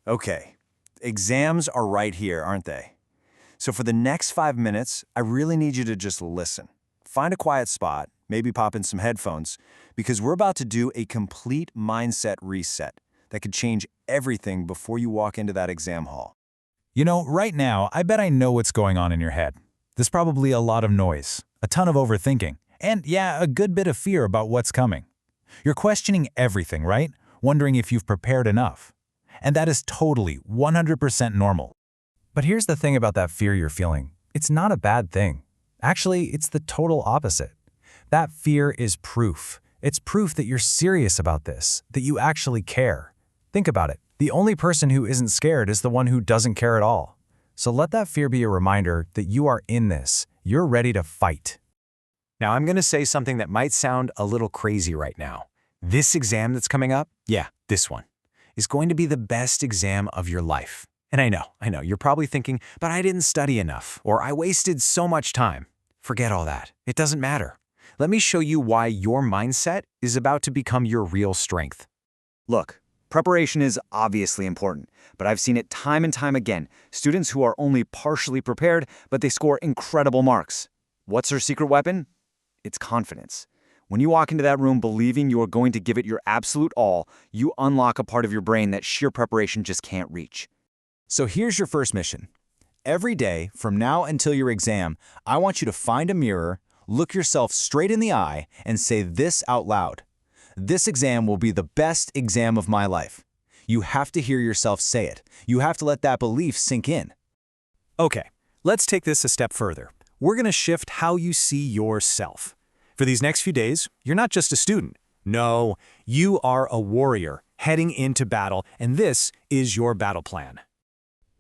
Okay, exams are right here, aren't they? So for the next 5 minutes, I really need you to just listen. Find a quiet spot, maybe pop in some headphones, because we're about to do a complete mindset reset that could change everything before you walk into that exam hall. You know, right now, I bet I know what's going on in your head. There's probably a lot of noise, a ton of overthinking, and yeah, a good bit of fear about what's coming. You're questioning everything, right? Wondering if you've prepared enough. And that is totally 100% normal. But here's the thing about that fear you're feeling. It's not a bad thing. Actually, it's the total opposite. That fear is proof. It's proof that you're serious about this, that you actually care. Think about it. The only person who isn't scared is the one who doesn't care at all. So let that fear be a reminder that you are in this. You're ready to fight. Now, I'm going to say something that might sound a little crazy right now. This exam that's coming up, yeah, this one, is going to be the best exam of your life. And I know, you're probably thinking, but I didn't study enough, or I wasted so much time. Forget all that. It doesn't matter. Let me show you why your mindset is about to become your real strength. Look, preparation is obviously important, but I've seen it time and time again. Students who are only partially prepared, but they score incredible marks. What's their secret weapon? It's confidence. When you walk into that room believing you are going to give it your absolute all, you unlock a part of your brain that sheer preparation just can't reach. So here's your first mission. Every day, from now until your exam, I want you to find a mirror, look yourself straight in the eye, and say this out loud. This exam will be the best exam of my life. You have to hear yourself say it. You have to let that belief sink in. Okay, let's take this a step further. We're going to shift how you see yourself. For these next few days, you're not just a student. No, you are a warrior heading into battle, and this is your battle plan.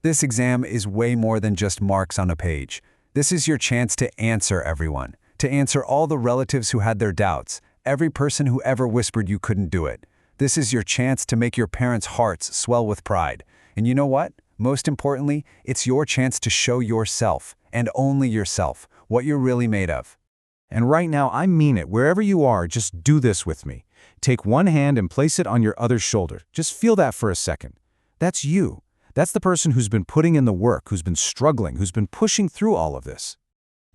This exam is way more than just marks on a page. This is your chance to answer everyone, to answer all the relatives who had their doubts, every person who ever whispered you couldn't do it. This is your chance to make your parents' hearts swell with pride. And you know what? Most importantly, it's your chance to show yourself, and only yourself, what you're really made of. And right now, I mean it. Wherever you are, just do this with me. Take one hand and place it on your other shoulder. Just feel that for a second. That's you. That's the person who's been putting in the work, who's been struggling, who's been pushing through all of this.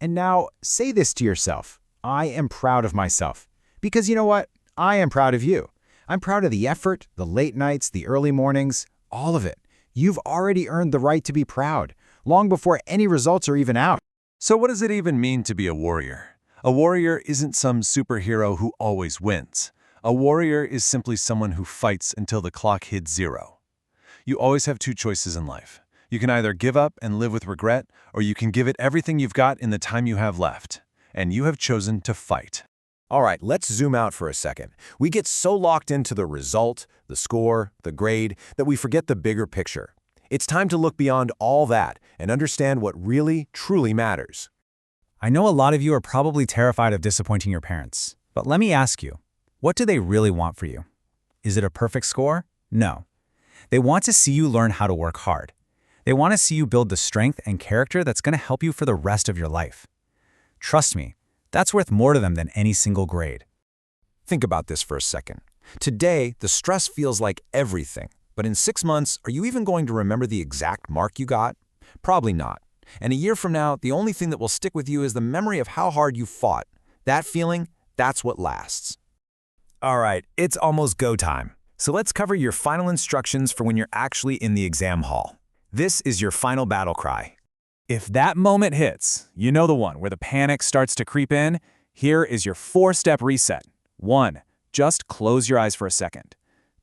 And now, say this to yourself. I am proud of myself. Because you know what? I am proud of you. I'm proud of the effort, the late nights, the early mornings, all of it. You've already earned the right to be proud, long before any results are even out. So what does it even mean to be a warrior? A warrior isn't some superhero who always wins. A warrior is simply someone who fights until the clock hits zero. You always have two choices in life. You can either give up and live with regret, or you can give it everything you've got in the time you have left. And you have chosen to fight. All right, let's zoom out for a second. We get so locked into the result, the score, the grade, that we forget the bigger picture. It's time to look beyond all that and understand what really, truly matters. I know a lot of you are probably terrified of disappointing your parents, but let me ask you, what do they really want for you? Is it a perfect score? No. They want to see you learn how to work hard. They want to see you build the strength and character that's going to help you for the rest of your life. Trust me, that's worth more to them than any single grade. Think about this for a second. Today, the stress feels like everything, but in 6 months, are you even going to remember the exact mark you got? Probably not. And a year from now, the only thing that will stick with you is the memory of how hard you fought. That feeling, that's what lasts. All right, it's almost go time. So let's cover your final instructions for when you're actually in the exam hall. This is your final battle cry. If that moment hits, you know the one where the panic starts to creep in, here is your 4-step reset. 1. Just close your eyes for a second.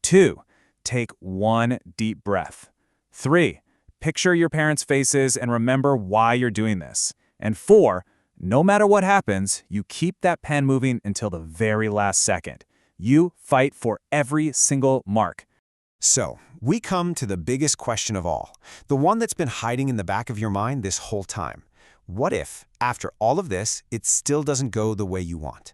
2. Take one deep breath. 3. Picture your parents' faces and remember why you're doing this. And 4, no matter what happens, you keep that pen moving until the very last second. You fight for every single mark. So, we come to the biggest question of all, the one that's been hiding in the back of your mind this whole time. What if, after all of this, it still doesn't go the way you want?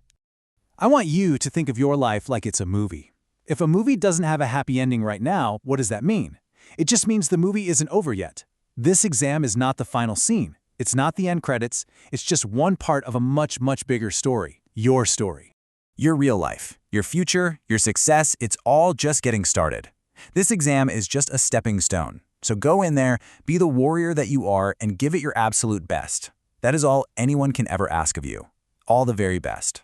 I want you to think of your life like it's a movie. If a movie doesn't have a happy ending right now, what does that mean? It just means the movie isn't over yet. This exam is not the final scene. It's not the end credits. It's just one part of a much, much bigger story. Your story. Your real life, your future, your success, it's all just getting started. This exam is just a stepping stone. So go in there, be the warrior that you are, and give it your absolute best. That is all anyone can ever ask of you. All the very best.